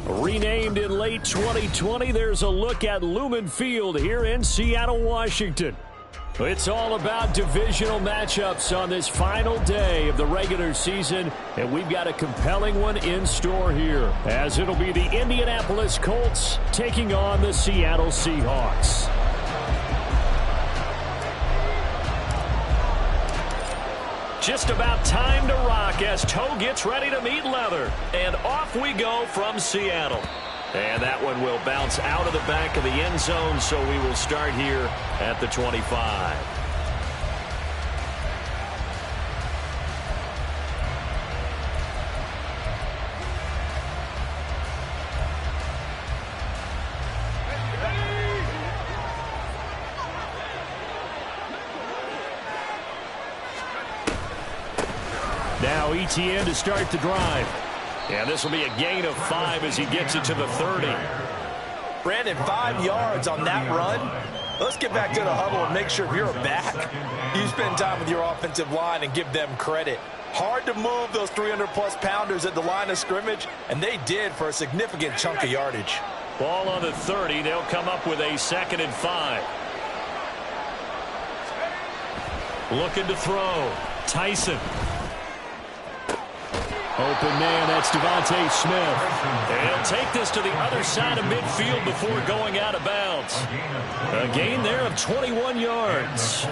Renamed in late 2020, there's a look at Lumen Field here in Seattle, Washington. It's all about divisional matchups on this final day of the regular season, and we've got a compelling one in store here, as it'll be the Indianapolis Colts taking on the Seattle Seahawks. Just about time to rock as toe gets ready to meet leather. And off we go from Seattle. And that one will bounce out of the back of the end zone, so we will start here at the 25. Now ETN to start the drive. And this will be a gain of 5 as he gets it to the 30. Brandon, 5 yards on that run. Let's get back to the huddle and make sure if you're a back, you spend time with your offensive line and give them credit. Hard to move those 300-plus pounders at the line of scrimmage, and they did for a significant chunk of yardage. Ball on the 30. They'll come up with a 2nd and 5. Looking to throw. Tyson. Open man, that's Devontae Smith. And he'll take this to the other side of midfield before going out of bounds. A gain there of 21 yards.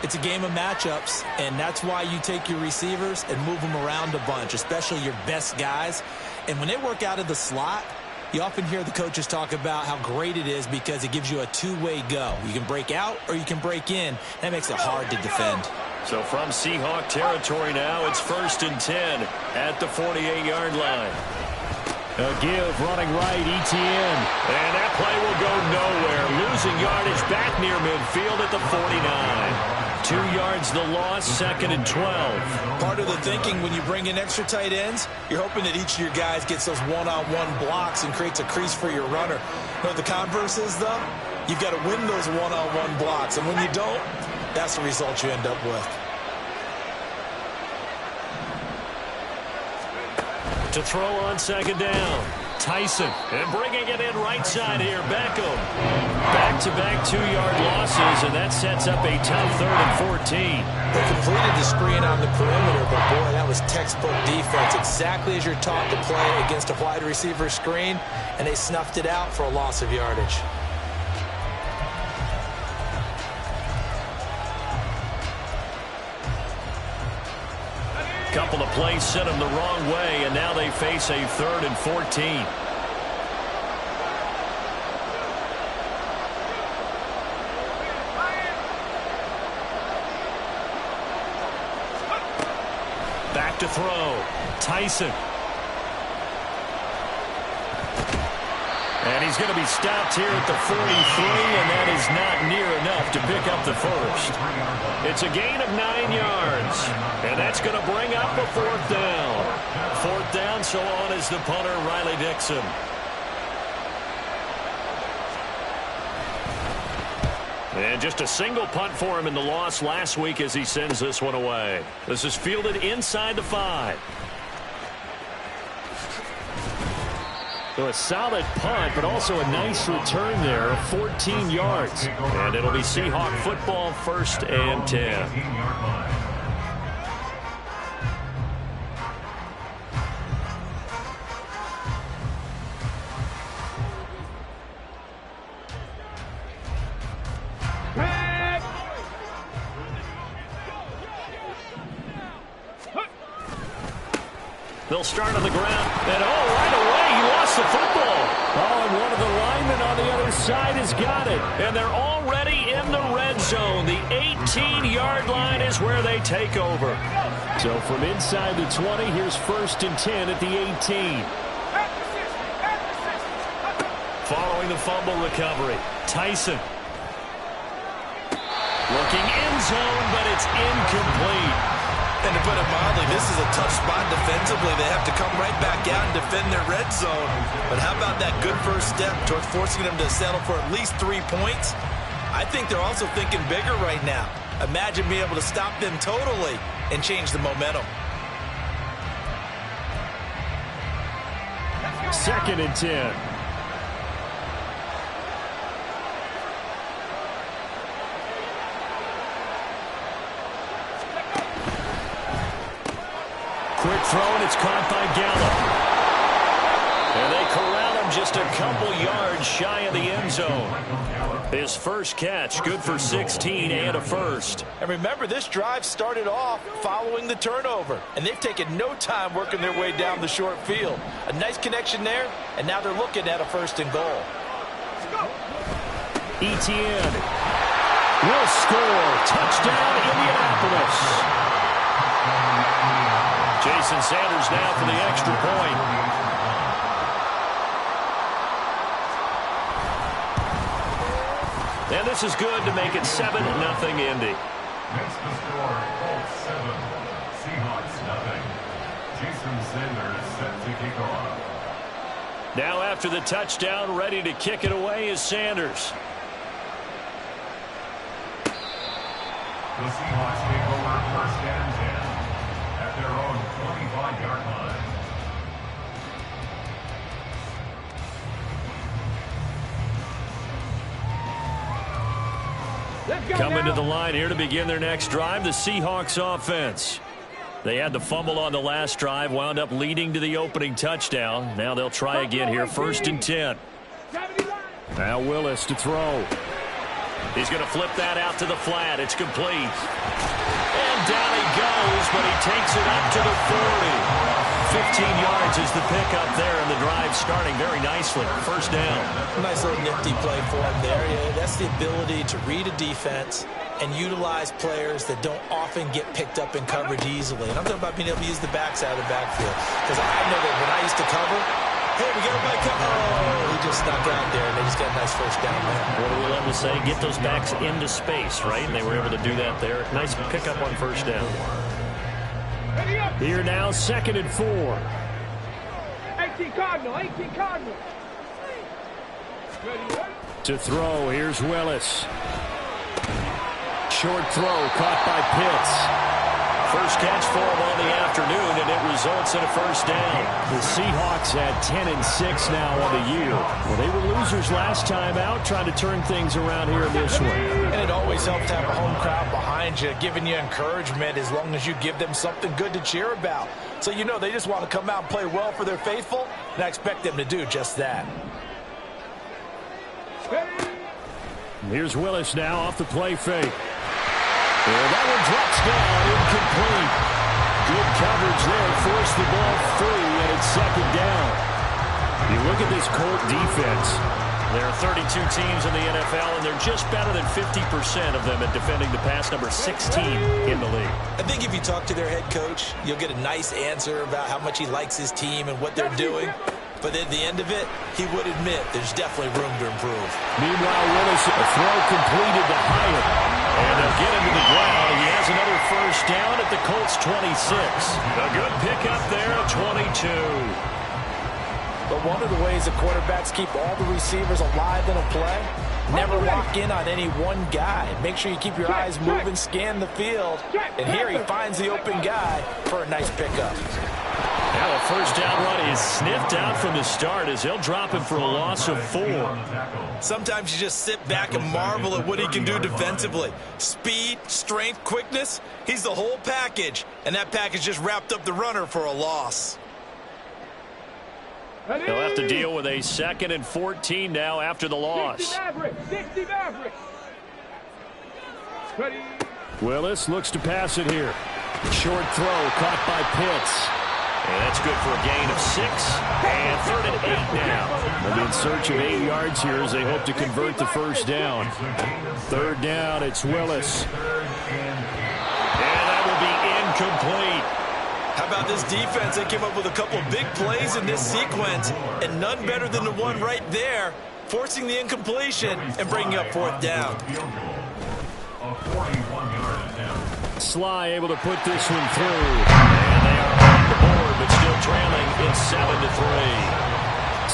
It's a game of matchups, and that's why you take your receivers and move them around a bunch, especially your best guys. And when they work out of the slot, you often hear the coaches talk about how great it is because it gives you a two-way go. You can break out or you can break in. That makes it hard to defend. So from Seahawk territory now, it's 1st and 10 at the 48-yard line. A give running right, ETN. And that play will go nowhere. Losing yardage back near midfield at the 49. 2 yards the loss, 2nd and 12. Part of the thinking when you bring in extra tight ends, you're hoping that each of your guys gets those one-on-one blocks and creates a crease for your runner. You know what the converse is, though? You've got to win those one-on-one blocks. And when you don't, that's the result you end up with. To throw on 2nd down. Tyson. And bringing it in right side here. Beckham. Back-to-back 2-yard losses, and that sets up a tough 3rd and 14. They completed the screen on the perimeter, but boy, that was textbook defense. Exactly as you're taught to play against a wide receiver screen, and they snuffed it out for a loss of yardage. Couple of plays sent them the wrong way, and now they face a 3rd and 14. Back to throw. Tyson. And he's going to be stopped here at the 43, and that is not near enough to pick up the first. It's a gain of 9 yards, and that's going to bring up a 4th down. 4th down, so on is the punter, Riley Dixon. And just a single punt for him in the loss last week as he sends this one away. This is fielded inside the 5. So a solid punt, but also a nice return there of 14 yards. And it'll be Seahawk football, 1st and 10. They'll start on the ground, and right away, he lost the football. And one of the linemen on the other side has got it. And they're already in the red zone. The 18-yard line is where they take over. So from inside the 20, here's 1st and 10 at the 18. Following the fumble recovery, Tyson. Looking end zone, but it's incomplete. And to put it mildly, this is a tough spot defensively. They have to come right back out and defend their red zone. But how about that good first step towards forcing them to settle for at least 3 points? I think they're also thinking bigger right now. Imagine being able to stop them totally and change the momentum. 2nd and 10. Quick throw, and it's caught by Gallup. And they corral him just a couple yards shy of the end zone. His first catch, good for 16 and a first. And remember, this drive started off following the turnover. And they've taken no time working their way down the short field. A nice connection there, and now they're looking at a 1st and goal. Etienne will score. Touchdown, Indianapolis. Jason Sanders now for the extra point. And this is good to make it 7-0 Indy. Next to score, Colts 7, Seahawks 0. Jason Sanders set to kick off. Now after the touchdown, ready to kick it away is Sanders. The Seahawks take over 1st and 10 at their own 25-yard line. Coming to the line here to begin their next drive, the Seahawks offense. They had the fumble on the last drive, wound up leading to the opening touchdown. Now they'll try again here, 1st and 10. Now Willis to throw. He's going to flip that out to the flat. It's complete. And down he goes, but he takes it up to the 40. 15 yards is the pickup there, and the drive starting very nicely. 1st down. Nice little nifty play for him there. Yeah, that's the ability to read a defense and utilize players that don't often get picked up in coverage easily. And I'm talking about being able to use the backside of the backfield. Because I know that when I used to cover, hey, we got everybody cover. Oh, he just snuck out there, and they just got a nice 1st down there. What do we love to say? Get those backs into space, right? And they were able to do that there. Nice pickup on 1st down. Here now, 2nd and 4. 18 Cardinal. To throw, here's Willis. Short throw, caught by Pitts. First catch for him on the afternoon, and it results in a 1st down. The Seahawks at 10-6 now on the year. Well, they were losers last time out, trying to turn things around here this way. And it always helps to have a home crowd behind you, giving you encouragement as long as you give them something good to cheer about. So you know they just want to come out and play well for their faithful, and I expect them to do just that. Here's Willis now off the play fake. And that one drops down, incomplete. Good coverage there, forced the ball free, and it's 2nd down. You look at this Colt defense. There are 32 teams in the NFL, and they're just better than 50% of them at defending the pass, number 16 in the league. I think if you talk to their head coach, you'll get a nice answer about how much he likes his team and what they're doing. But at the end of it, he would admit there's definitely room to improve. Meanwhile, Willis, a throw completed to Hyatt. And they'll get him to the ground. He has another 1st down at the Colts 26. A good pickup there at 22. But one of the ways the quarterbacks keep all the receivers alive in a play Never lock in on any one guy. Make sure you keep your eyes moving, scan the field. And here he finds the open guy for a nice pickup. Now a first down run is sniffed out from the start as he'll drop him for a loss of 4. Sometimes you just sit back and marvel at what he can do defensively. Speed, strength, quickness, he's the whole package. And that package just wrapped up the runner for a loss. They'll have to deal with a 2nd and 14 now after the loss. Willis looks to pass it here. Short throw caught by Pitts. And that's good for a gain of 6. And 3rd and 8 now. They'll be in search of 8 yards here as they hope to convert the first down. 3rd down, it's Willis. And that will be incomplete. How about this defense? They came up with a couple of big plays in this sequence, and none better than the one right there, forcing the incompletion and bringing up 4th down. Sly able to put this one through. And they are on the board, but still trailing in 7-3.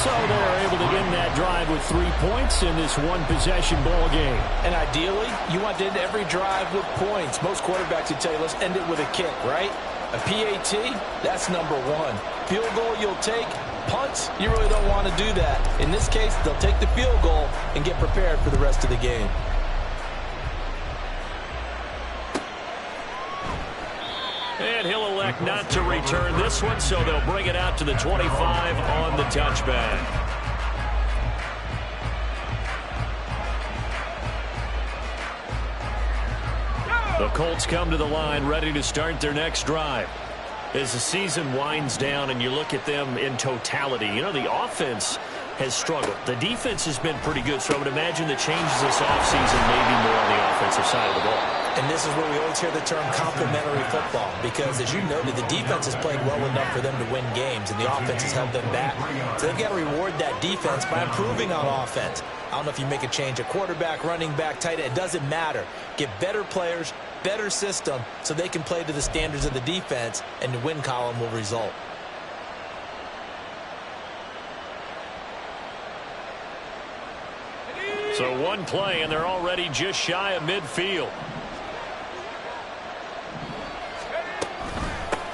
So they're able to end that drive with 3 points in this one-possession ball game. And ideally, you want to end every drive with points. Most quarterbacks would tell you, let's end it with a kick, right? A PAT, that's number 1. Field goal you'll take. Punts, you really don't want to do that. In this case, they'll take the field goal and get prepared for the rest of the game. And he'll elect not to return this one, so they'll bring it out to the 25 on the touchback. The Colts come to the line ready to start their next drive. As the season winds down and you look at them in totality, you know, the offense has struggled. The defense has been pretty good, so I would imagine the changes this offseason may be more on the offensive side of the ball. And this is where we always hear the term complementary football, because as you noted, the defense has played well enough for them to win games, and the offense has held them back. So they've got to reward that defense by improving on offense. I don't know if you make a change at quarterback, running back, tight end. It doesn't matter. Get better players, better system, so they can play to the standards of the defense, and the win column will result. So one play, and they're already just shy of midfield.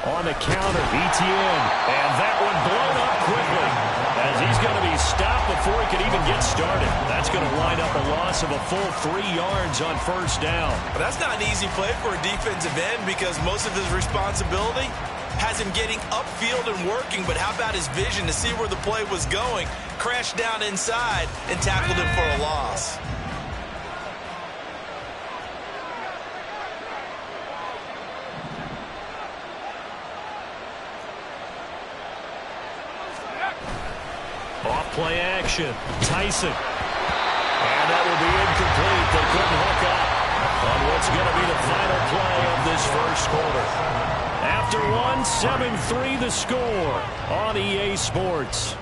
On the counter, Etienne. And that one blown up quickly as he's going to be stopped before he can even get started. That's going to wind up a loss of a full 3 yards on first down. But that's not an easy play for a defensive end, because most of his responsibility has him getting upfield and working. But how about his vision to see where the play was going? Crashed down inside and tackled him for a loss. Off-play action. Tyson. And that will be incomplete. They couldn't hook up on what's going to be the final play of this first quarter. After 7-3 the score on EA Sports.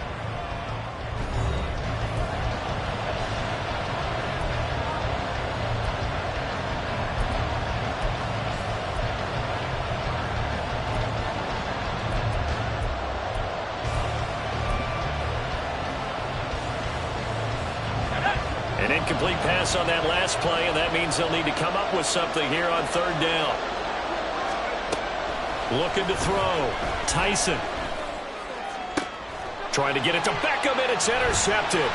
An incomplete pass on that last play, and that means they'll need to come up with something here on third down. Looking to throw. Tyson. Trying to get it to Beckham, and it's intercepted.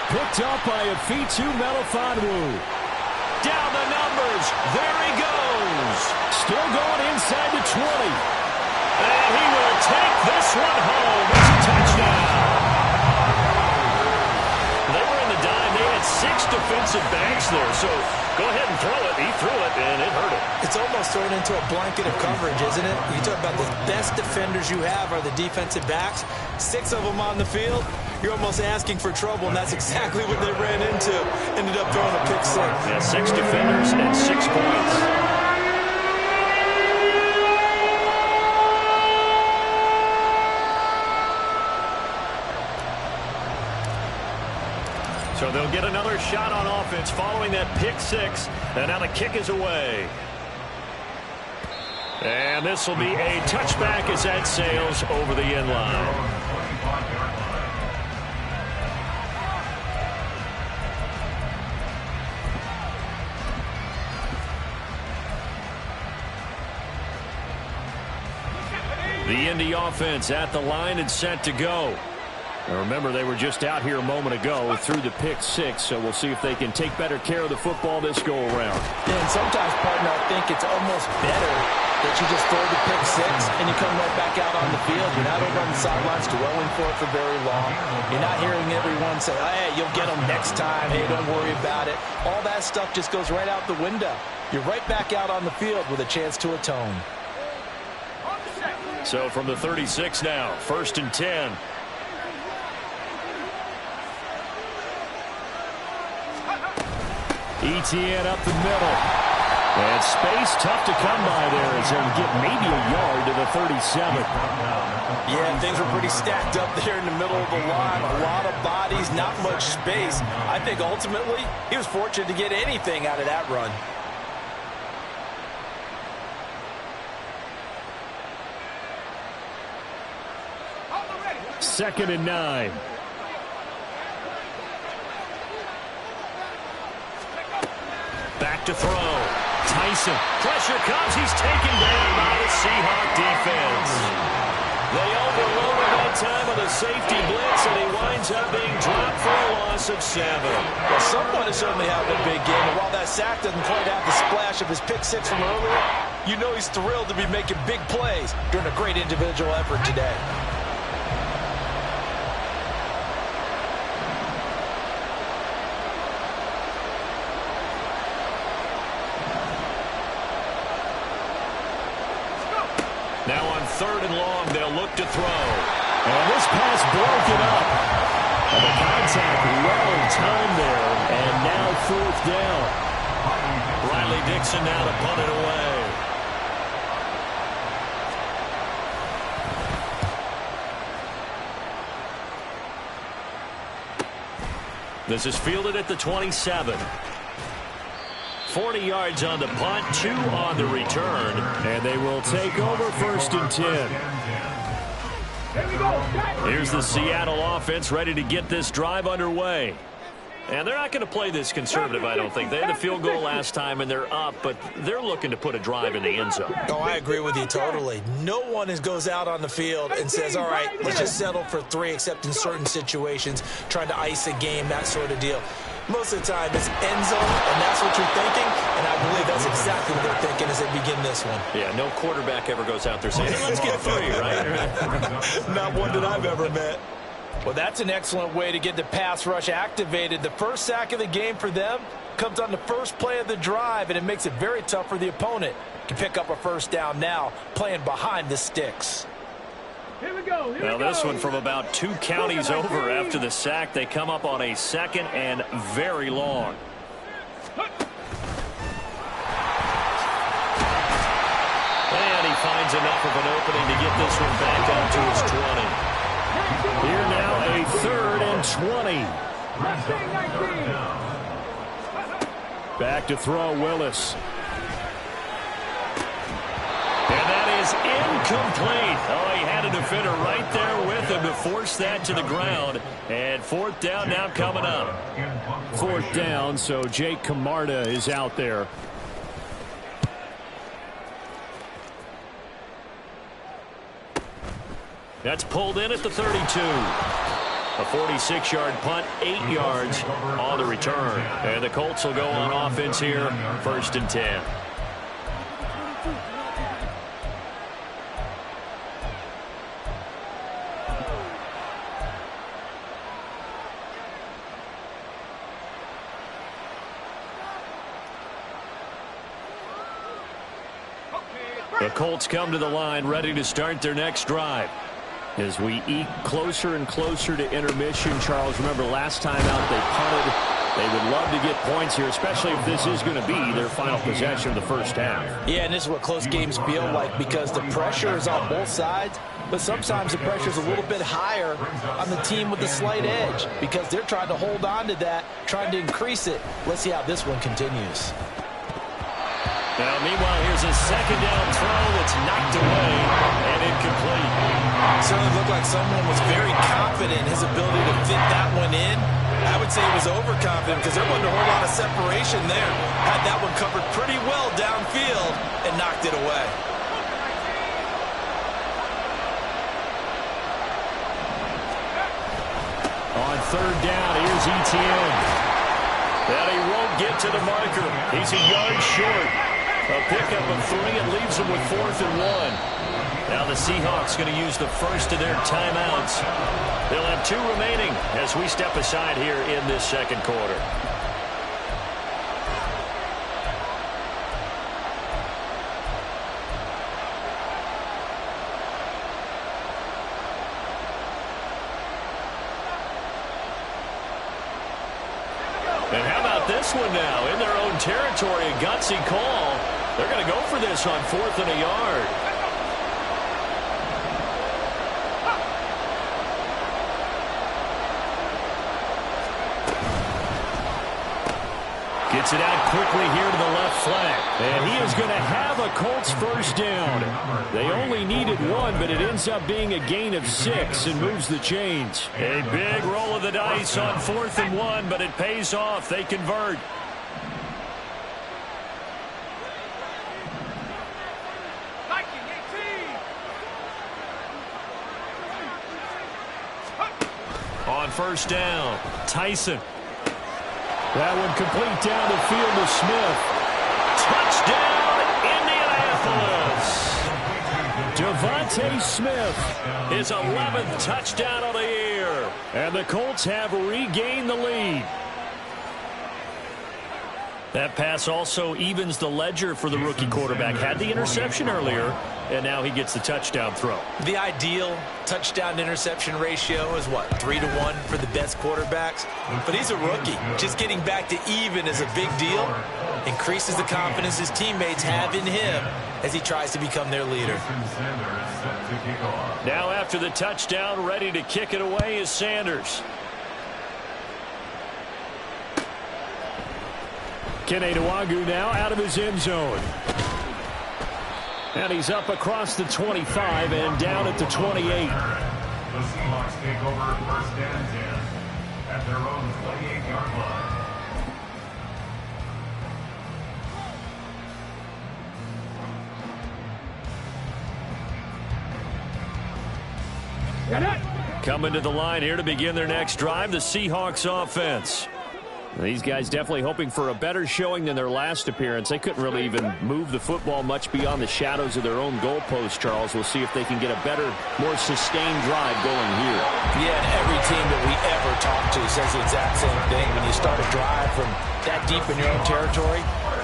Picked up by Afitu Melifonwu. Down the numbers. There he goes. Still going inside the 20. And he will take this one home. It's a touchdown. They were in the dime. They had 6 defensive backs there, so go ahead and throw it. He threw it, and it hurt him. It's almost thrown into a blanket of coverage, isn't it? You talk about the best defenders you have are the defensive backs. 6 of them on the field. You're almost asking for trouble, and that's exactly what they ran into. Ended up throwing a pick six. Yeah, 6 defenders and 6 points. So they'll get another shot on offense following that pick 6. And now the kick is away. And this will be a touchback as that sails over the end line. The Indy offense at the line and set to go. Now remember, they were just out here a moment ago through the pick six, so we'll see if they can take better care of the football this go-around. Yeah, and sometimes, partner, I think it's almost better that you just throw the pick six and you come right back out on the field. You're not over on the sidelines dwelling for it for very long. You're not hearing everyone say, hey, you'll get them next time. Hey, don't worry about it. All that stuff just goes right out the window. You're right back out on the field with a chance to atone. So from the 36 now, 1st and 10. ETN up the middle. And space tough to come by there as they'll get maybe a yard to the 37. Yeah, things were pretty stacked up there in the middle of the line. A lot of bodies, not much space. I think ultimately he was fortunate to get anything out of that run. 2nd and 9. Back to throw. Tyson. Pressure comes. He's taken down by the Seahawk defense. They overload him that time with a safety blitz, and he winds up being dropped for a loss of 7. Well, someone is certainly having a big game, and while that sack doesn't quite have the splash of his pick six from earlier, you know he's thrilled to be making big plays during a great individual effort today. Now on 3rd and long, they'll look to throw. And this pass broken up. And the contact well timed there. And now 4th down. Riley Dixon now to punt it away. This is fielded at the 27. 40 yards on the punt, 2 on the return, and they will take over 1st and 10. Here's the Seattle offense ready to get this drive underway. And they're not going to play this conservative, I don't think. They had the field goal last time, and they're up, but they're looking to put a drive in the end zone. Oh, I agree with you totally. No one goes out on the field and says, all right, let's just settle for 3, except in certain situations, trying to ice a game, that sort of deal. Most of the time, it's end zone, and that's what you're thinking, and I believe that's exactly what they're thinking as they begin this one. Yeah, no quarterback ever goes out there saying, hey, let's get 3, right? Not one that I've ever met. Well, that's an excellent way to get the pass rush activated. The first sack of the game for them comes on the first play of the drive, and it makes it very tough for the opponent to pick up a 1st down now, playing behind the sticks. Here we go. Well, this one from about 2 counties over after the sack. They come up on a 2nd and very long. And he finds enough of an opening to get this one back up to his 20. Here now a 3rd and 20. Back to throw, Willis. And that is incomplete. Oh, he had a defender right there with him to force that to the ground. And 4th down now coming up. 4th down, so Jake Camarda is out there. That's pulled in at the 32. A 46-yard punt, 8 yards on the return. And the Colts will go on offense here, 1st and 10. The Colts come to the line ready to start their next drive. As we eke closer and closer to intermission, Charles, remember last time out they punted. They would love to get points here, especially if this is going to be their final possession of the 1st half. Yeah, and this is what close games feel like because the pressure is on both sides, but sometimes the pressure is a little bit higher on the team with the slight edge because they're trying to hold on to that, trying to increase it. Let's see how this one continues. Now, meanwhile, here's a 2nd down throw that's knocked away and incomplete. Certainly looked like someone was very confident in his ability to fit that one in. I would say he was overconfident because there wasn't a whole lot of separation there. Had that one covered pretty well downfield and knocked it away. third down. Here's Etienne. And he won't get to the marker. He's a yard short. A pickup of 3. It leaves him with 4th and 1. Now the Seahawks going to use the first of their timeouts. They'll have 2 remaining as we step aside here in this second quarter. And how about this one now? In their own territory, a gutsy call. They're going to go for this on 4th and a yard. Gets it out quickly here to the left flank. And he is going to have a Colts first down. They only needed 1, but it ends up being a gain of 6 and moves the chains. A big roll of the dice on 4th and 1, but it pays off. They convert. On first down, Tyson. That one complete down the field to Smith. Touchdown, Indianapolis. Devontae Smith, his 11th touchdown of the year. And the Colts have regained the lead. That pass also evens the ledger for the rookie quarterback. Had the interception earlier, and now he gets the touchdown throw. The ideal touchdown-interception ratio is, what, 3-to-1 for the best quarterbacks? But he's a rookie. Just getting back to even is a big deal. Increases the confidence his teammates have in him as he tries to become their leader. Now after the touchdown, ready to kick it away is Sanders. Kene Nwangwu now out of his end zone. And he's up across the 25 and down at the 28. The Seahawks take over 1st and 10 at their own 28-yard line. Coming to the line here to begin their next drive, the Seahawks offense. These guys definitely hoping for a better showing than their last appearance. They couldn't really even move the football much beyond the shadows of their own goalpost, Charles. We'll see if they can get a better, more sustained drive going here. Yeah, and every team that we ever talk to says the exact same thing. When you start a drive from that deep in your own territory,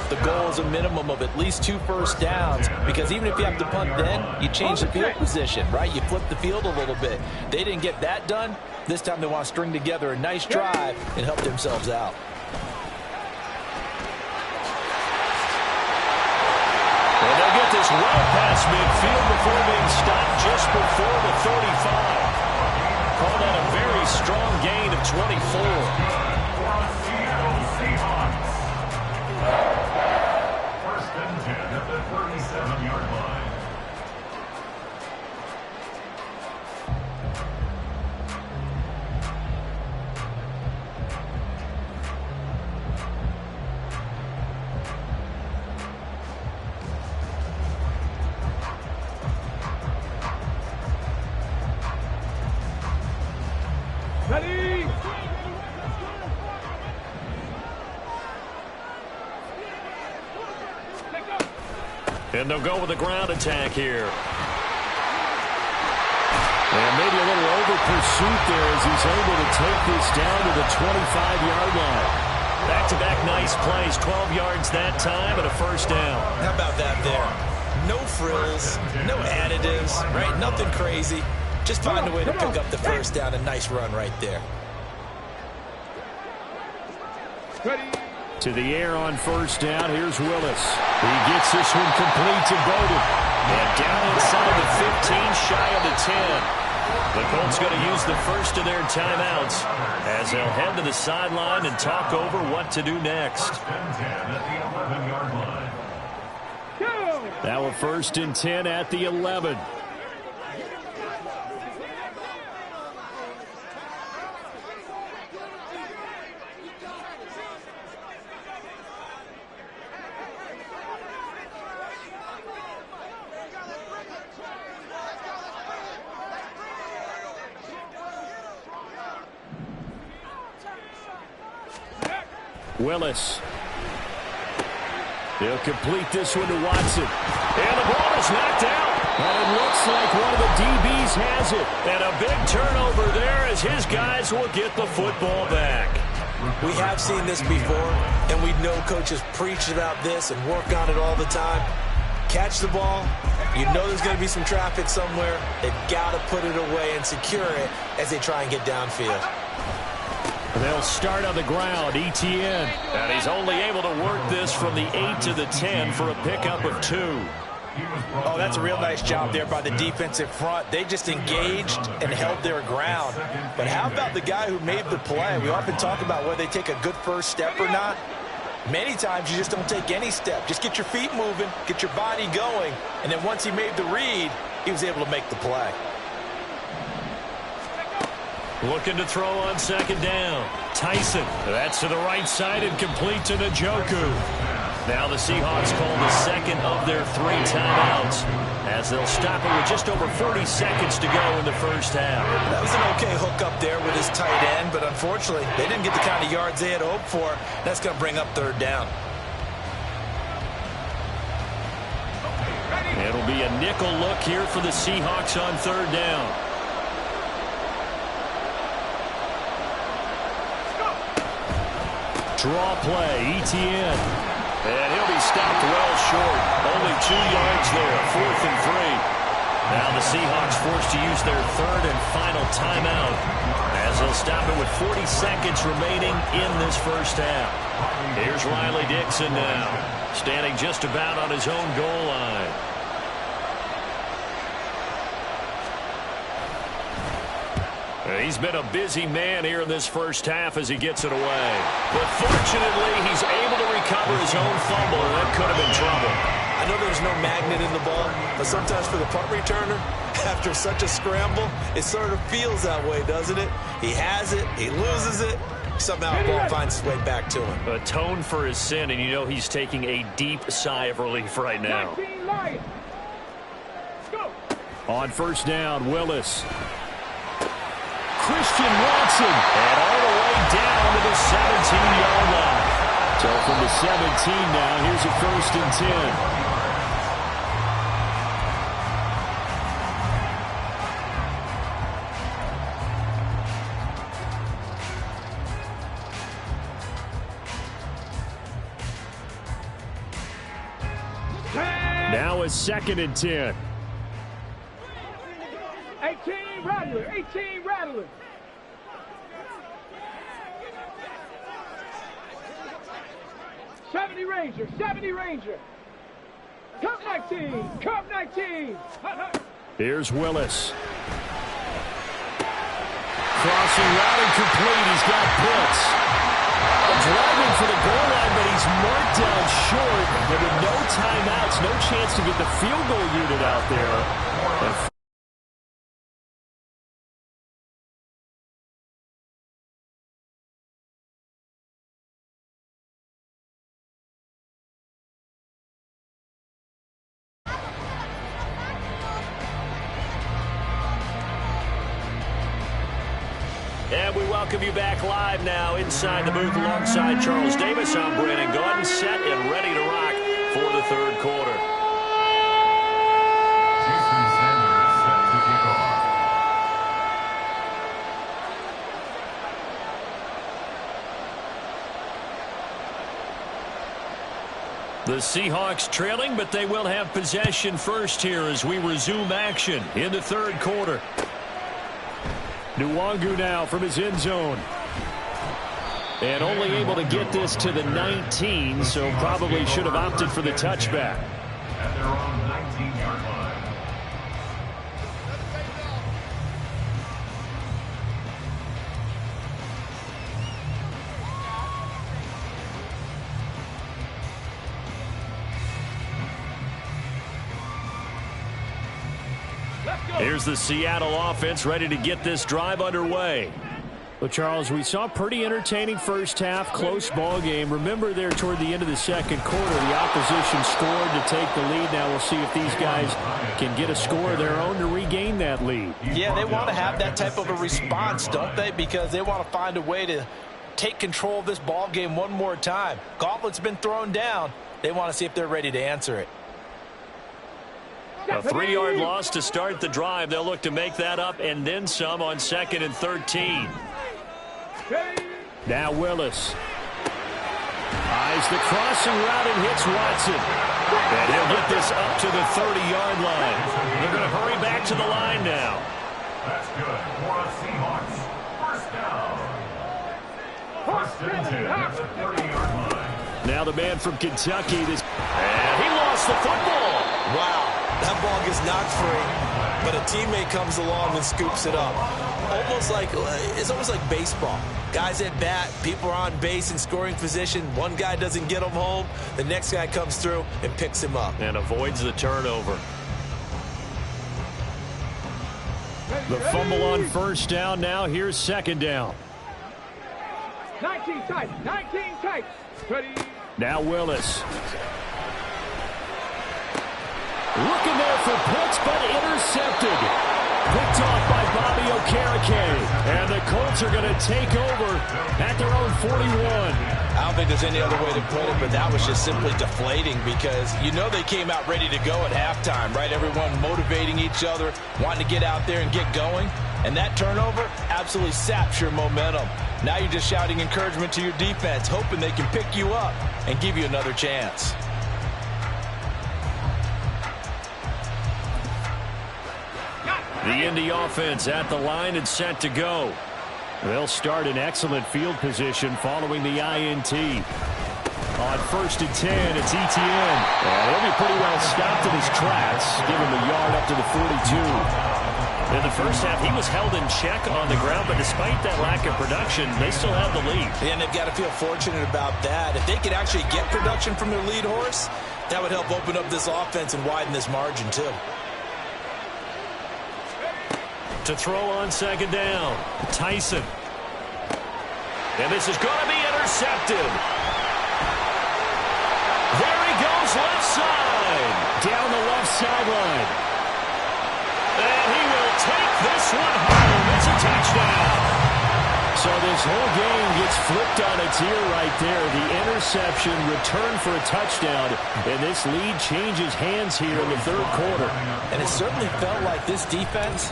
the goal is a minimum of at least 2 first downs, because even if you have to punt then, you change the field position, right? You flip the field a little bit. They didn't get that done. This time they want to string together a nice drive and help themselves out. And they'll get this well past midfield before being stopped just before the 35. Called on a very strong gain of 24. First and 10 at the 37-yard line. Ready? And they'll go with a ground attack here. And maybe a little over pursuit there as he's able to take this down to the 25-yard line. Back-to-back nice plays, 12 yards that time and a first down. How about that there? No frills, no additives, right? Nothing crazy. Just find a way to pick up the first down. A nice run right there. Ready? To the air on first down. Here's Willis. He gets this one complete to Bowden. And down inside the 15, shy of the 10. The Colts going to use the first of their timeouts as they'll head to the sideline and talk over what to do next. Now a 1st and 10 at the 11. Willis. He'll complete this one to Watson. And the ball is knocked out. And it looks like one of the DBs has it. And a big turnover there as his guys will get the football back. We have seen this before, and we know coaches preach about this and work on it all the time. Catch the ball. You know there's going to be some traffic somewhere. They've got to put it away and secure it as they try and get downfield. They'll start on the ground, Etienne. And he's only able to work this from the 8 to the 10 for a pickup of 2. Oh, that's a real nice job there by the defensive front. They just engaged and held their ground. But how about the guy who made the play? We often talk about whether they take a good first step or not. Many times you just don't take any step. Just get your feet moving, get your body going, and then once he made the read, he was able to make the play. Looking to throw on second down. Tyson. That's to the right side and complete to Njoku. Now the Seahawks call the second of their 3 timeouts as they'll stop it with just over 40 seconds to go in the first half. That was an okay hook up there with his tight end, but unfortunately they didn't get the kind of yards they had hoped for. That's going to bring up third down. It'll be a nickel look here for the Seahawks on third down. Draw play, Etienne. And he'll be stopped well short. Only 2 yards there, 4th and 3. Now the Seahawks forced to use their third and final timeout as they'll stop it with 40 seconds remaining in this first half. Here's Riley Dixon now, standing just about on his own goal line. He's been a busy man here in this first half as he gets it away. But fortunately, he's able to recover his own fumble, and that could have been trouble. I know there's no magnet in the ball, but sometimes for the punt returner, after such a scramble, it sort of feels that way, doesn't it? He has it, he loses it, somehow the ball finds its way back to him. Atone for his sin, and you know he's taking a deep sigh of relief right now. On first down, Willis. Christian Watson, and all the way down to the 17-yard line. So from the 17 now, here's a 1st and 10. Now a 2nd and 10. 18 Rattler, 18 Rattler. Ranger, 70 Ranger. Cup 19, Cup 19. Here's Willis. Crossing route and complete. He's got Pitts. Driving for the goal line, but he's marked down short. And with no timeouts, no chance to get the field goal unit out there. And we welcome you back live now inside the booth alongside Charles Davis. I'm Brandon Gaudin, set and ready to rock for the third quarter. Jason Sanders set to kick off. The Seahawks trailing, but they will have possession first here as we resume action in the third quarter. Nwangu now from his end zone. And only able to get this to the 19, so probably should have opted for the touchback. At their own 19-yard line. Here's the Seattle offense ready to get this drive underway. Well, Charles, we saw a pretty entertaining first half, close ball game. Remember there toward the end of the second quarter, the opposition scored to take the lead. Now we'll see if these guys can get a score of their own to regain that lead. Yeah, they want to have that type of a response, don't they? Because they want to find a way to take control of this ball game one more time. Gauntlet's been thrown down. They want to see if they're ready to answer it. A 3-yard loss to start the drive. They'll look to make that up and then some on 2nd and 13. Now Willis. Eyes the crossing route and hits Watson. And he'll get this up to the 30-yard line. They're going to hurry back to the line now. That's good for the Seahawks. First down. First and 10 at the 30-yard line. Now the man from Kentucky. And he lost the football. Wow. That ball gets knocked free, but a teammate comes along and scoops it up. It's almost like baseball. Guys at bat, people are on base in scoring position. One guy doesn't get him home. The next guy comes through and picks him up. And avoids the turnover. The fumble on first down. Now here's 2nd down. 19 tight. 19 tight. 30. Now Willis. Looking there for Pitts, but intercepted. Picked off by Bobby Okereke. And the Colts are going to take over at their own 41. I don't think there's any other way to put it, but that was just simply deflating because you know they came out ready to go at halftime, right? Everyone motivating each other, wanting to get out there and get going. And that turnover absolutely saps your momentum. Now you're just shouting encouragement to your defense, hoping they can pick you up and give you another chance. The Indy offense at the line and set to go. They'll start in excellent field position following the INT. On 1st and 10, it's Etienne. And he'll be pretty well stopped in his tracks. Give him a yard up to the 42. In the first half, he was held in check on the ground, but despite that lack of production, they still have the lead. And they've got to feel fortunate about that. If they could actually get production from their lead horse, that would help open up this offense and widen this margin, too. To throw on 2nd down, Tyson. And this is going to be intercepted. There he goes, left side. Down the left sideline. And he will take this one home. It's a touchdown. So this whole game gets flipped on its ear right there. The interception, return for a touchdown. And this lead changes hands here in the 3rd quarter. And it certainly felt like this defense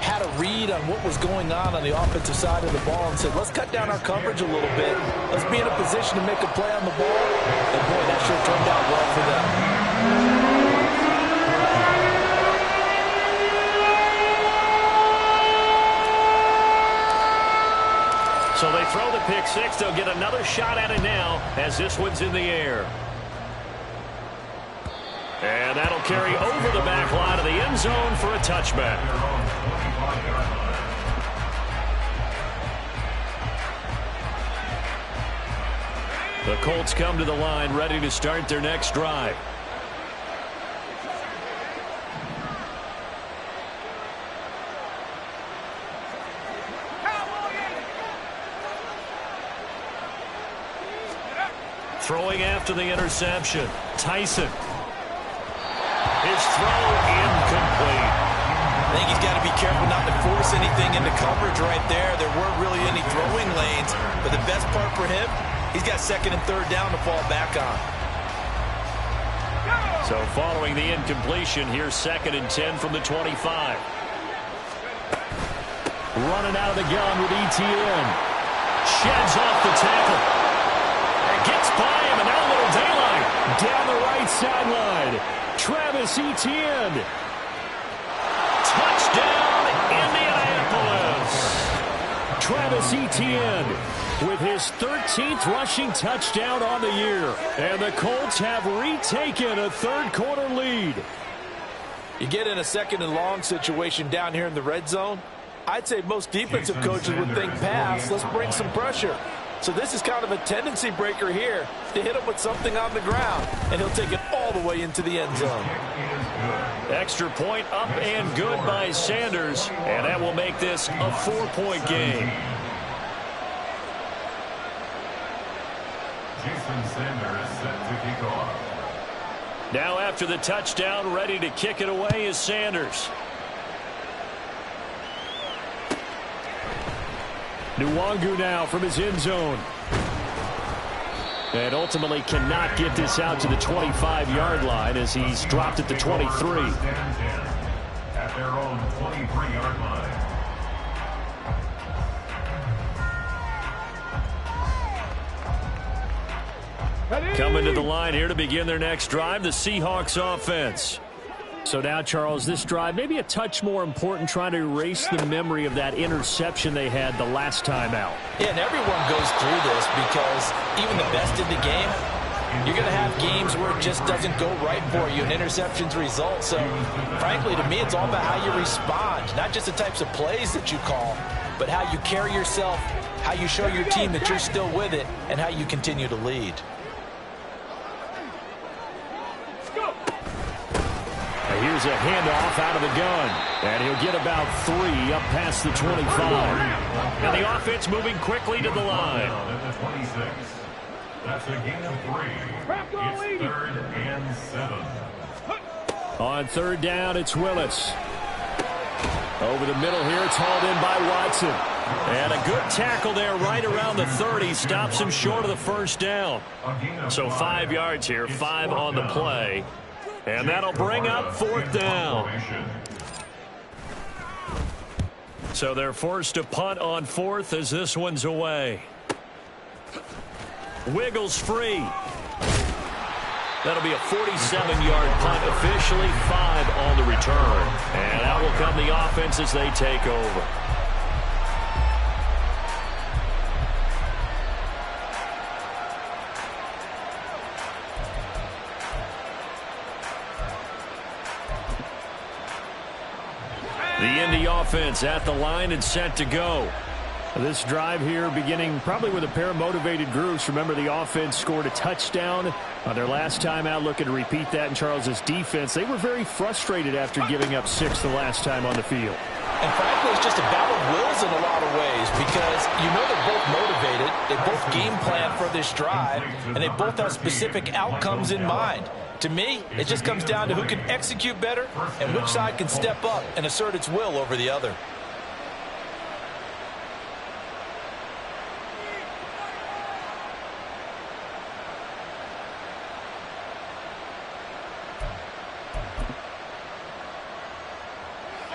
had a read on what was going on the offensive side of the ball and said, let's cut down our coverage a little bit. Let's be in a position to make a play on the ball. And boy, that sure turned out well for them. So they throw the pick six. They'll get another shot at it now as this one's in the air. And that'll carry over the back line of the end zone for a touchback. The Colts come to the line ready to start their next drive. Throwing after the interception, Tyson. His throw incomplete. I think he's got to be careful not to force anything into coverage right there. There weren't really any throwing lanes, but the best part for him, he's got 2nd and 3rd down to fall back on. So following the incompletion, here's 2nd and 10 from the 25. Running out of the gun with Etienne. Sheds off the tackle. And gets by him, and now a little daylight. Down the right sideline. Travis Etienne. Touchdown, Indianapolis. Travis Etienne with his 13th rushing touchdown on the year. And the Colts have retaken a 3rd quarter lead. You get in a 2nd and long situation down here in the red zone, I'd say most defensive coaches would think pass, let's bring some pressure. So this is kind of a tendency breaker here to hit him with something on the ground, and he'll take it all the way into the end zone. Extra point up and good by Sanders, and that will make this a 4-point game. Jason Sanders set to kick off. Now after the touchdown, ready to kick it away is Sanders. Nwangu now from his end zone. And ultimately cannot get this out to the 25-yard line as he's dropped at the 23. At their own 23-yard line. Coming to the line here to begin their next drive, the Seahawks offense. So now, Charles, this drive maybe a touch more important, trying to erase the memory of that interception they had the last time out. Yeah, and everyone goes through this because even the best in the game, you're going to have games where it just doesn't go right for you and interceptions result. So, frankly, to me, it's all about how you respond, not just the types of plays that you call, but how you carry yourself, how you show your team that you're still with it, and how you continue to lead. Here's a handoff out of the gun. And he'll get about 3 up past the 25. And the offense moving quickly to the line. At the 26. That's a gain of 3. It's 3rd and 7. On 3rd down, it's Willis. Over the middle here, it's hauled in by Watson. And a good tackle there right around the 30. Stops him short of the first down. So 5 yards here, 5 on the play. And that'll bring up 4th down. So they're forced to punt on 4th as this one's away. Wiggles free. That'll be a 47-yard punt, officially 5 on the return. And out will come the offense as they take over. The Indy offense at the line and set to go. This drive here beginning probably with a pair of motivated groups. Remember, the offense scored a touchdown on their last time out. Looking to repeat that in Charles's defense. They were very frustrated after giving up 6 the last time on the field. And frankly, it's just a battle of wills in a lot of ways because you know they're both motivated. They both game plan for this drive, and they both have specific outcomes in mind. To me, it just comes down to who can execute better and which side can step up and assert its will over the other.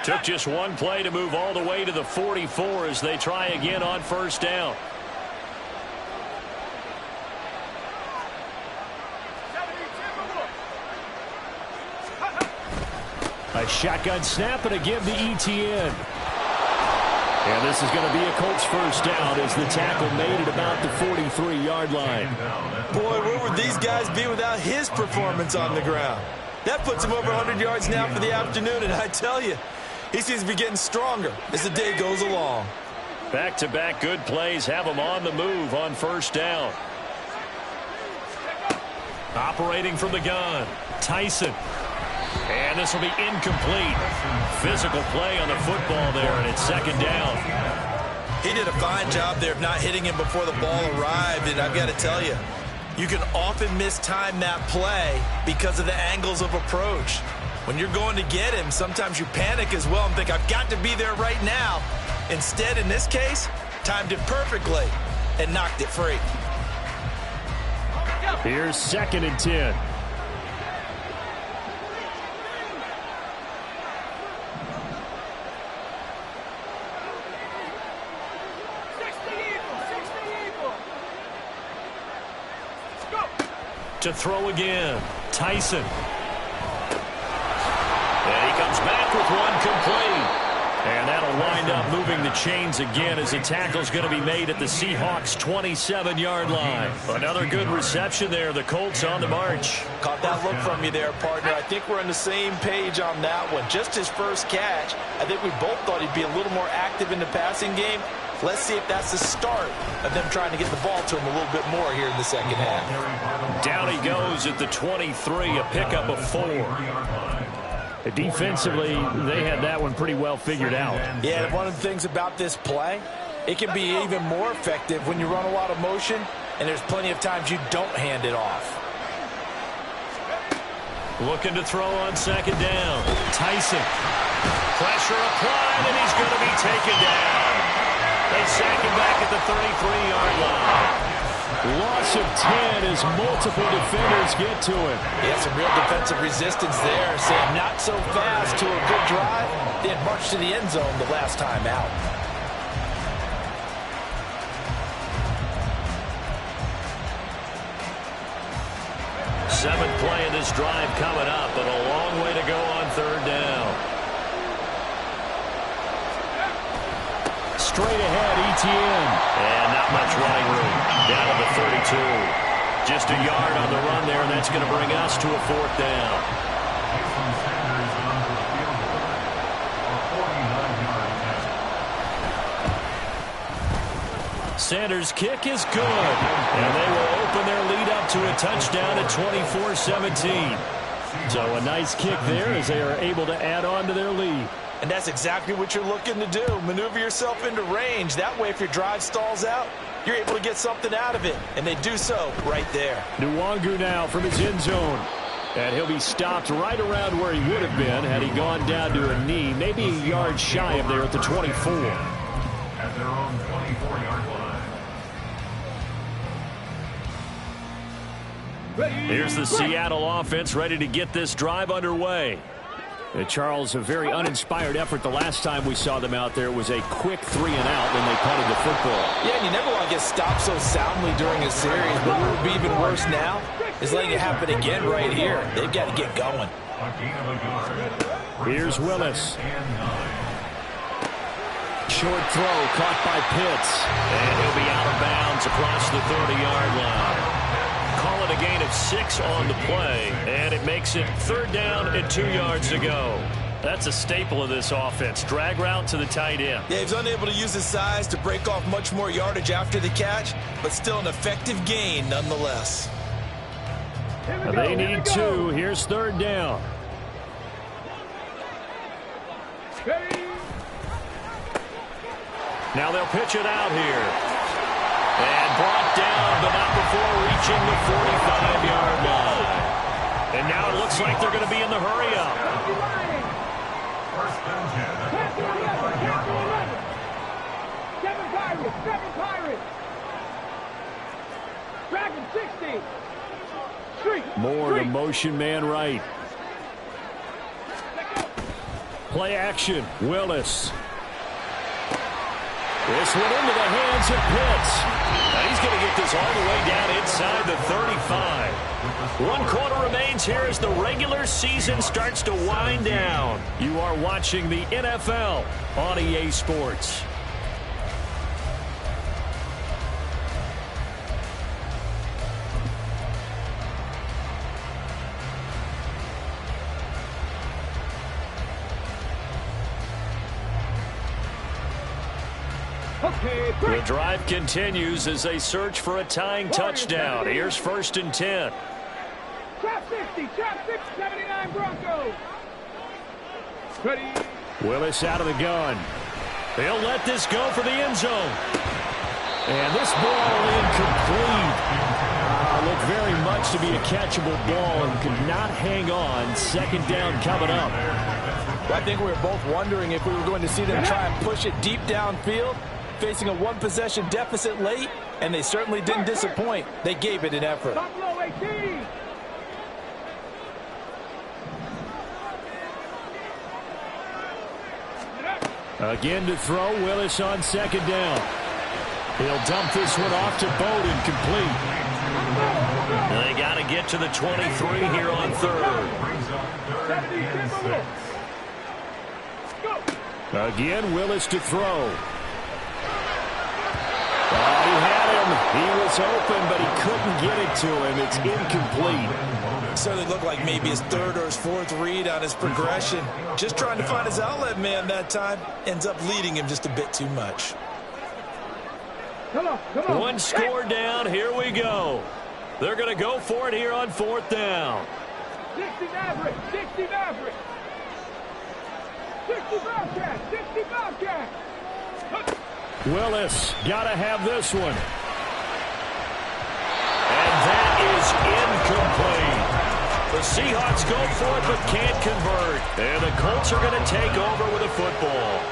Took just one play to move all the way to the 44 as they try again on 1st down. A shotgun snap and a give to ETN. And this is going to be a Colts 1st down as the tackle made at about the 43-yard line. Boy, where would these guys be without his performance on the ground? That puts him over 100 yards now for the afternoon, and I tell you, he seems to be getting stronger as the day goes along. Back-to-back good plays have him on the move on 1st down. Operating from the gun, Tyson. And this will be incomplete. Physical play on the football there, and it's 2nd down. He did a fine job there of not hitting him before the ball arrived, and I've got to tell you, you can often mistime that play because of the angles of approach. When you're going to get him, sometimes you panic as well and think, I've got to be there right now. Instead, in this case, timed it perfectly and knocked it free. Here's 2nd and 10. To throw again, Tyson. And he comes back with one complete. And that'll wind up moving the chains again as the tackle's going to be made at the Seahawks' 27-yard line. Another good reception there. The Colts on the march. Caught that look from you there, partner. I think we're on the same page on that one. Just his first catch, I think we both thought he'd be a little more active in the passing game. Let's see if that's the start of them trying to get the ball to him a little bit more here in the 2nd half. Down he goes at the 23, a pickup of 4. Defensively, they had that one pretty well figured out. Yeah, one of the things about this play, it can be even more effective when you run a lot of motion, and there's plenty of times you don't hand it off. Looking to throw on 2nd down. Tyson. Pressure applied, and he's going to be taken down. They sack him back at the 33-yard line. Loss of 10 as multiple defenders get to him. He had some real defensive resistance there, saying not so fast to a good drive. They had marched to the end zone the last time out. Seventh play of this drive coming up, but a long way to go on third down. Straight ahead, ETN. And not much running room. Down to the 32. Just a yard on the run there, and that's going to bring us to a fourth down. Sanders' kick is good, and they will open their lead up to a touchdown at 24-17. So a nice kick there as they are able to add on to their lead. And that's exactly what you're looking to do. Maneuver yourself into range. That way, if your drive stalls out, you're able to get something out of it. And they do so right there. Nwangu now from his end zone. And he'll be stopped right around where he would have been had he gone down to a knee. Maybe a yard shy of there at the 24. At their own 24-yard line. Here's the Seattle offense ready to get this drive underway. Charles, a very uninspired effort the last time we saw them out there was a quick 3-and-out when they punted the football. Yeah, and you never want to get stopped so soundly during a series, but what would be even worse now is letting it happen again right here. They've got to get going. Here's Willis. Short throw caught by Pitts, and he'll be out of bounds across the 30-yard line. Call it a gain of 6 on the play, and it makes it third down and 2 yards to go. That's a staple of this offense. Drag route to the tight end. Yeah, he's unable to use his size to break off much more yardage after the catch, but still an effective gain nonetheless. They need 2. Here's third down. Now they'll pitch it out here. And brought down, but not before reaching the 45-yard line. And now it looks like they're going to be in the hurry-up. First and 10 at the 45-yard line. 7 Pirates, 7 Pirates. Dragon 60. Street. More to motion man right. Play action. Willis. This one into the hands of Pitts. Now he's going to get this all the way down inside the 35. 1 quarter remains here as the regular season starts to wind down. You are watching the NFL on EA Sports. The drive continues as they search for a tying touchdown. Here's first and 10. Trap 60, 79 Broncos. Ready. Willis out of the gun. He'll let this go for the end zone. And this ball incomplete. Looked very much to be a catchable ball and could not hang on. Second down coming up. Well, I think we were both wondering if we were going to see them try and push it deep downfield, facing a one-possession deficit late, and they certainly didn't disappoint. They gave it an effort. Buffalo 18. Again to throw. Willis on second down. He'll dump this one off to Bowden, complete. They got to get to the 23 here on third. Again, Willis to throw. He had him. He was open, but he couldn't get it to him. It's incomplete. It certainly looked like maybe his third or his fourth read on his progression. Just trying to find his outlet man that time. Ends up leading him just a bit too much. Come on. One score down. Here we go. They're going to go for it here on fourth down. 60 Maverick. 60 Maverick. 60 Bobcat. 60 Bobcat. Willis got to have this one. And that is incomplete. The Seahawks go for it but can't convert. And the Colts are going to take over with a football.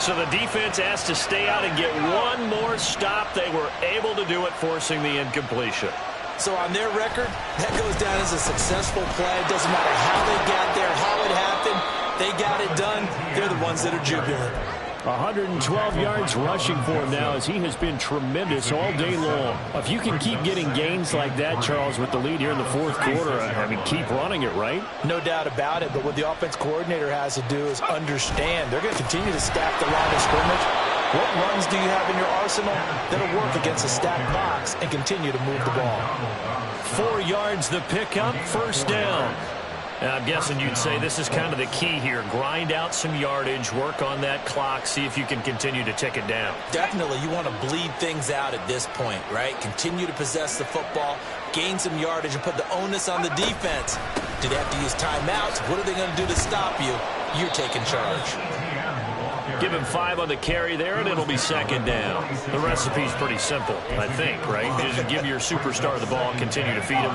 So the defense has to stay out and get one more stop. They were able to do it, forcing the incompletion. So on their record, that goes down as a successful play. It doesn't matter how they got there, how it happened. They got it done. They're the ones that are jubilant. 112 yards rushing for him now, as he has been tremendous all day long. If you can keep getting gains like that, Charles, with the lead here in the fourth quarter, I mean, keep running it, right? No doubt about it, but what the offense coordinator has to do is understand they're going to continue to stack the line of scrimmage. What runs do you have in your arsenal that'll work against a stacked box and continue to move the ball? 4 yards the pickup, first down. Now, I'm guessing you'd say this is kind of the key here. Grind out some yardage, work on that clock, see if you can continue to tick it down. Definitely, you want to bleed things out at this point, right? Continue to possess the football, gain some yardage, and put the onus on the defense. Do they have to use timeouts? What are they going to do to stop you? You're taking charge. Give him 5 on the carry there, and it'll be second down. The recipe's pretty simple, I think, right? Just give your superstar the ball, continue to feed him.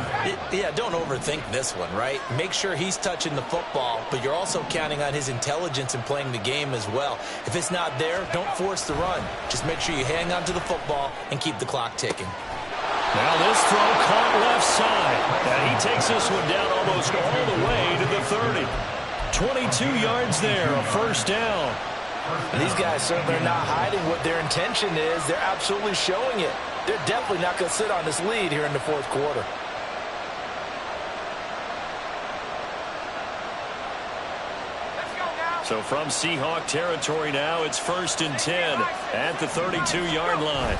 Yeah, don't overthink this one, right? Make sure he's touching the football, but you're also counting on his intelligence in playing the game as well. If it's not there, don't force the run. Just make sure you hang on to the football and keep the clock ticking. Now this throw caught left side. And he takes this one down almost all the way to the 30. 22 yards there, a first down. These guys certainly are not hiding what their intention is. They're absolutely showing it. They're definitely not going to sit on this lead here in the fourth quarter. So from Seahawk territory now, it's 1st and 10 at the 32-yard line.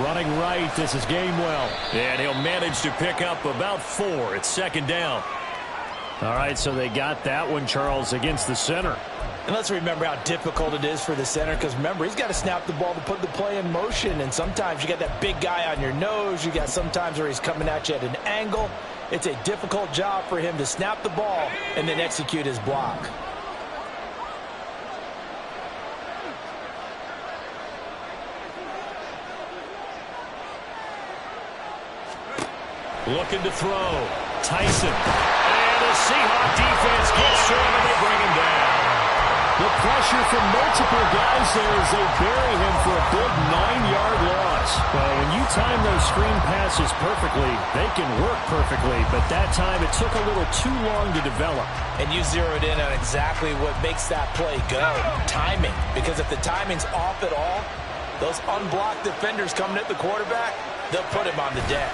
Running right, this is Gainwell. And he'll manage to pick up about 4. It's second down. All right, so they got that one, Charles, against the center. And let's remember how difficult it is for the center, because remember, he's got to snap the ball to put the play in motion, and sometimes you got that big guy on your nose. You got sometimes where he's coming at you at an angle. It's a difficult job for him to snap the ball and then execute his block. Looking to throw. Tyson. And the Seahawk defense gets to him, and they bring him down. The pressure from multiple guys there as they bury him for a big 9-yard loss. Well, when you time those screen passes perfectly, they can work perfectly, but that time it took a little too long to develop. And you zeroed in on exactly what makes that play go. Timing. Because if the timing's off at all, those unblocked defenders coming at the quarterback, they'll put him on the deck.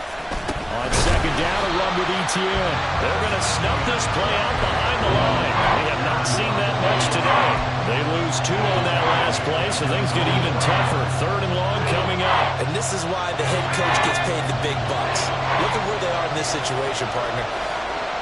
On second down, a run with ETN. They're going to snuff this play out behind the line. We have not seen that much today. They lose 2 on that last play, so things get even tougher. 3rd and long coming up. And this is why the head coach gets paid the big bucks. Look at where they are in this situation, partner.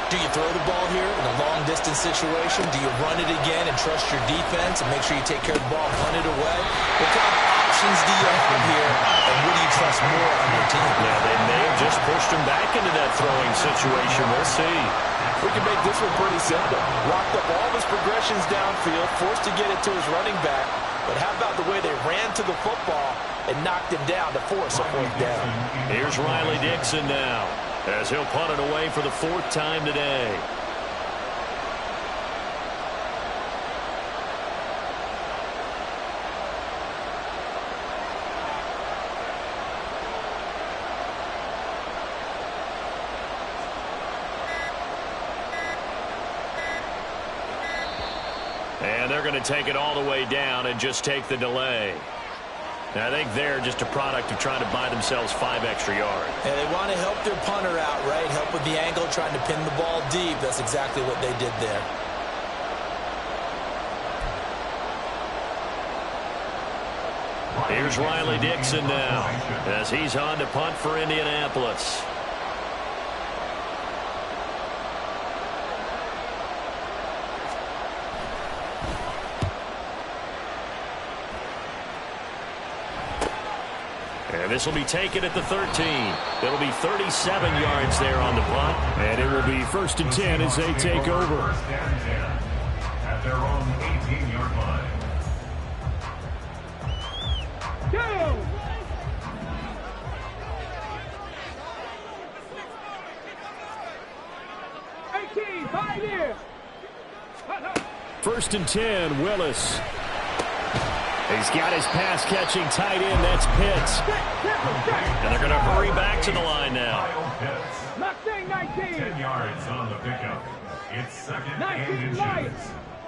Do you throw the ball here in a long-distance situation? Do you run it again and trust your defense and make sure you take care of the ball and punt it away? What kind of options do you have here, and what do you trust more on your team? Yeah, they may have just pushed him back into that throwing situation. We'll see. We can make this one pretty simple. Locked up all of his progressions downfield, forced to get it to his running back. But how about the way they ran to the football and knocked him down to force a 4th down? Here's Riley Dixon now, as he'll punt it away for the 4th time today. And they're going to take it all the way down and just take the delay. And I think they're just a product of trying to buy themselves 5 extra yards. And they want to help their punter out, right? Help with the angle, trying to pin the ball deep. That's exactly what they did there. Here's Riley Dixon now, as he's on to punt for Indianapolis. And this will be taken at the 13. It'll be 37 yards there on the punt. And it will be 1st and 10 as they take over. At their own 18-yard line. Go! First and 10, Willis. He's got his pass-catching tight end. That's Pitts. And they're going to hurry back to the line now. 10 yards on the pickup. It's second and inches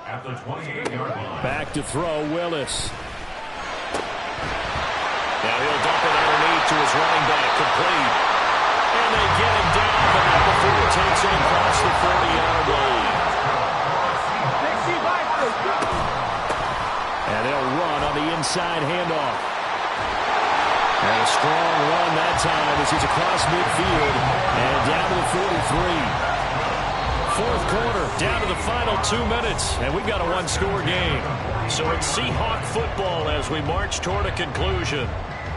at the 28-yard line. Back to throw, Willis. Now he'll dump it underneath to his running back, complete. And they get him down, but not before he takes it across the 40-yard line. And they'll run on the inside handoff. And a strong run that time as he's across midfield and down to the 43. Fourth quarter, down to the final 2 minutes, and we've got a one-score game. So it's Seahawk football as we march toward a conclusion.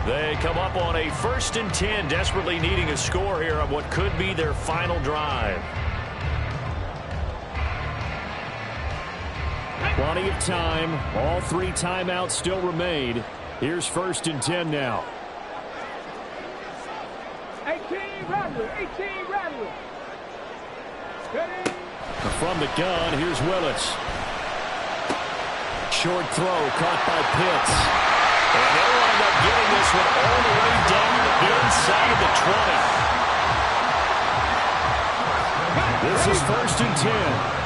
They come up on a 1st and 10, desperately needing a score here on what could be their final drive. Plenty of time. All 3 timeouts still remain. Here's 1st and 10 now. 18 Rattler. From the gun, here's Willis. Short throw caught by Pitts. And they'll wind up getting this one all the way down inside the 20. This is 1st and 10.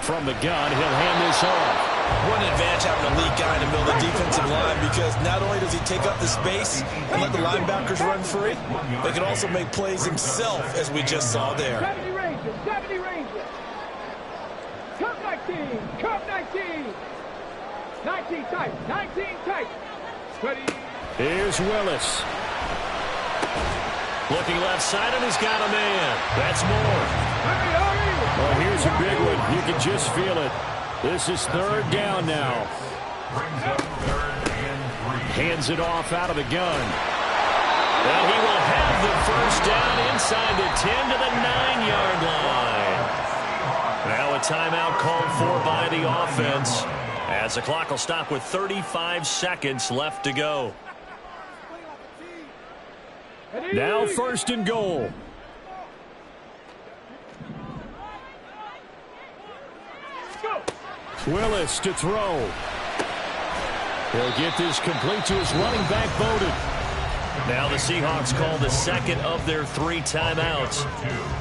From the gun, he'll hand this off. What an advantage having a lead guy in the middle of the defensive line, because not only does he take up the space and let the linebackers run free, but he can also make plays himself, as we just saw there. 70 Rangers. Cup 19. 19 tight. Ready. Here's Willis. Looking left side, and he's got a man. That's Moore. Well, here's a big one. You can just feel it. This is 3rd down now. Brings up 3rd and 3. Hands it off out of the gun. Well, he will have the 1st down inside the 10 to the 9-yard line. Now a timeout called for by the offense, as the clock will stop with 35 seconds left to go. Now 1st and goal. Willis to throw. He'll get this complete to his running back, Bowden. Now the Seahawks call the 2nd of their 3 timeouts.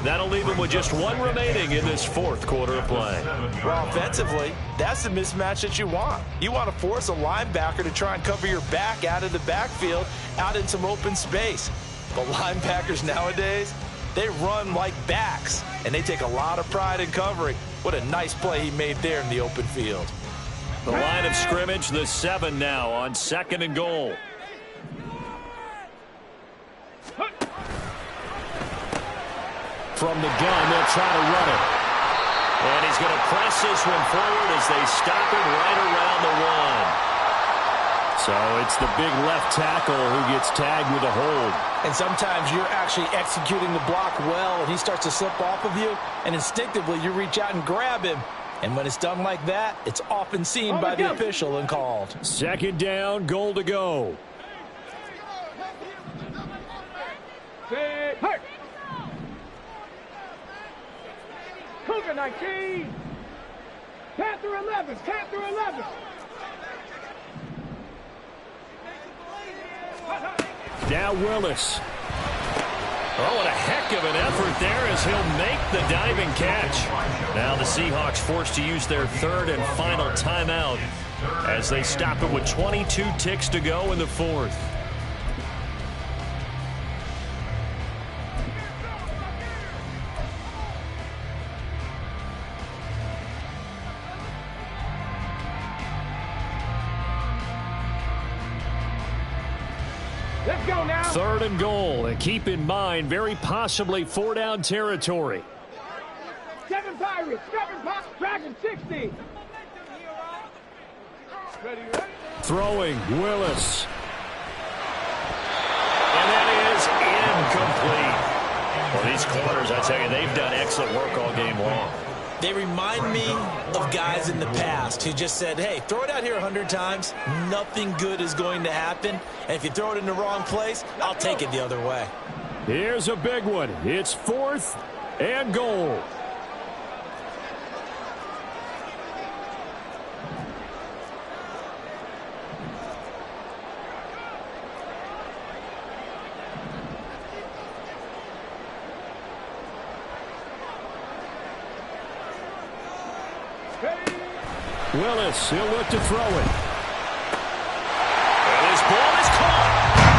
That'll leave them with just 1 remaining in this 4th quarter of play. Well, offensively, that's the mismatch that you want. You want to force a linebacker to try and cover your back out of the backfield, out in some open space. But linebackers nowadays, they run like backs, and they take a lot of pride in covering. What a nice play he made there in the open field. The line of scrimmage, the 7 now on 2nd and goal. From the gun, they'll try to run it. And he's going to press this one forward as they stop it right around the 1. So it's the big left tackle who gets tagged with a hold. And sometimes you're actually executing the block well, and he starts to slip off of you, and instinctively you reach out and grab him. And when it's done like that, it's often seen by the official and called. 2nd down, goal to go. Cougar 19. Panther 11. Now Willis. Oh, what a heck of an effort there as he'll make the diving catch. Now the Seahawks forced to use their 3rd and final timeout as they stop it with 22 ticks to go in the 4th. Let's go now. 3rd and goal, and keep in mind, very possibly 4-down territory. 7 Pirates, Dragon 60. Ready. Throwing, Willis. And that is incomplete. Well, these corners, I tell you, they've done excellent work all game long. They remind me of guys in the past who just said, hey, throw it out here 100 times. Nothing good is going to happen. And if you throw it in the wrong place, I'll take it the other way. Here's a big one. It's 4th and goal. Willis, he'll look to throw it. And his ball is caught.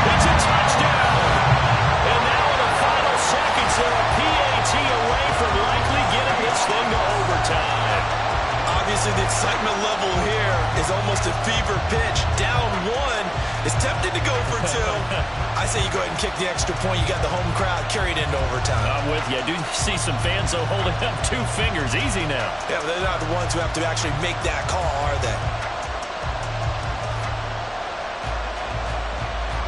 It's a touchdown. And now in the final seconds, they're a PAT away from likely getting this thing to overtime. Obviously, the excitement level here is almost a fever pitch. Down 1. It's tempting to go for 2. I say you go ahead and kick the extra point. You got the home crowd carried into overtime. I'm with you. I do see some fans, though, holding up 2 fingers. Easy now. Yeah, but they're not the ones who have to actually make that call, are they?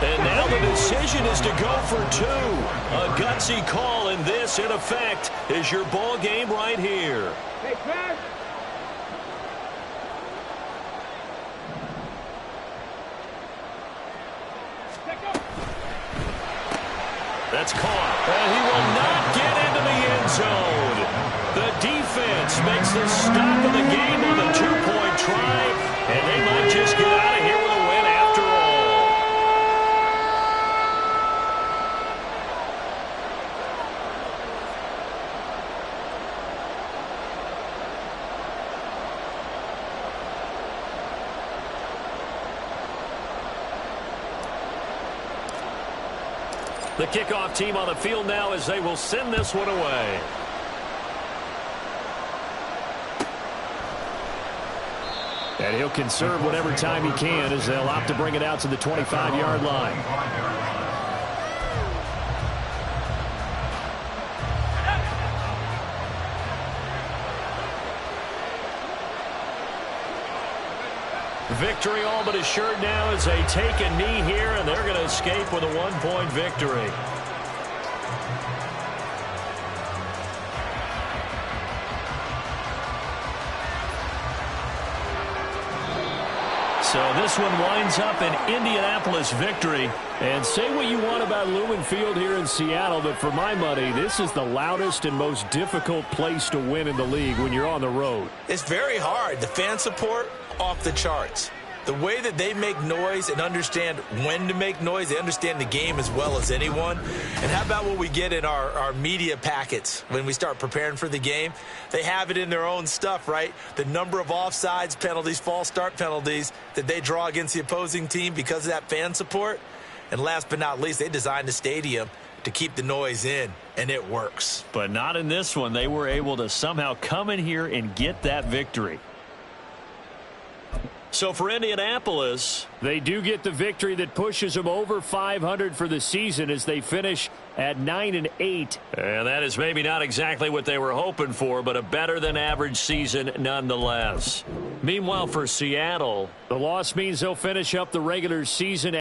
And now the decision is to go for 2. A gutsy call, and this, in effect, is your ball game right here. Hey, pass. That's caught. And he will not get into the end zone. The defense makes the stop of the game on the 2-point try, and they might just get out of here with a win after all. The kickoff team on the field now as they will send this one away. And he'll conserve whatever time he can as they'll opt to bring it out to the 25-yard line. Victory all but assured now as they take a knee here, and they're going to escape with a 1-point victory. So this one winds up an Indianapolis victory. And say what you want about Lumen Field here in Seattle, but for my money, this is the loudest and most difficult place to win in the league when you're on the road. It's very hard. The fan support, off the charts. The way that they make noise and understand when to make noise, they understand the game as well as anyone. And how about what we get in our media packets when we start preparing for the game? They have it in their own stuff, right? The number of offsides penalties, false start penalties that they draw against the opposing team because of that fan support. And last but not least, they designed the stadium to keep the noise in, and it works. But not in this one. They were able to somehow come in here and get that victory. So for Indianapolis, they do get the victory that pushes them over 500 for the season as they finish at 9-8. And that is maybe not exactly what they were hoping for, but a better than average season nonetheless. Meanwhile, for Seattle, the loss means they'll finish up the regular season